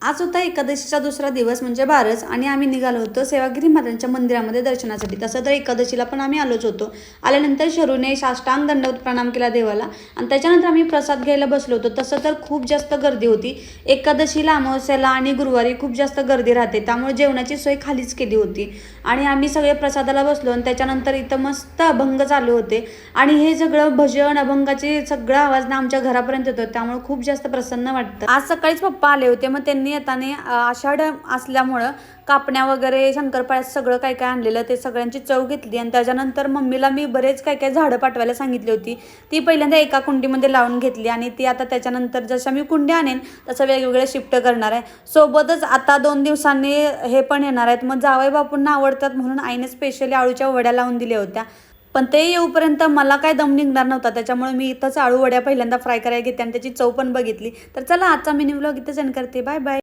आज होता एकादशीचा दुसरा दिवस म्हणजे बारस आणि आम्ही निघालो होतो सेवागिरी महाराजांच्या मंदिरामध्ये दर्शनासाठी। तसं तर एकादशीला पण आम्ही आलोच होतो। आल्यानंतर शरूने साष्टांग दंडवत प्रणाम केला देवाला आणि त्याच्यानंतर आम्ही प्रसाद घ्यायला बसलो होतो। तसं तर खूप जास्त गर्दी होती। एकादशीला, अमावस्याला आणि गुरुवारी खूप जास्त गर्दी राहते, त्यामुळे जेवणाची सोय खालीच केली होती आणि आम्ही सगळे प्रसादाला बसलो आणि त्याच्यानंतर इथं मस्त अभंग चालू होते आणि हे सगळं भजन अभंगाचे सगळा आवाज ना आमच्या घरापर्यंत येतो, त्यामुळे खूप जास्त प्रसन्न वाटतं। आज सकाळीच पप्पा आले होते, मग त्यांनी येताना आषाढ असल्यामुळं कापण्या वगैरे शंकरपाळ्यात सगळं काय काय आणलेलं ते सगळ्यांची चव घेतली आणि त्याच्यानंतर मम्मीला मी बरेच काय काय झाडं पाठवायला सांगितली होती। ती पहिल्यांदा एका कुंडीमध्ये लावून घेतली आणि ती आता त्याच्यानंतर जशा मी कुंड्या आणेन तसं वेगवेगळे शिफ्ट करणार आहे। सोबतच आता 2 दिवसांनी हे पण येणार आहेत, मग जावई बापूंना आवडतात म्हणून आईने स्पेशली आळूच्या वड्या लावून दिल्या होत्या, पण ते येऊपर्यंत मला काय दम निघणार नव्हता, त्याच्यामुळे मी इथंच आळू वड्या पहिल्यांदा फ्राय करायला घेते आणि त्याची चव पण बघितली। तर चला आजचा मिनी व्लॉग इथेच एंड करते। Bye bye.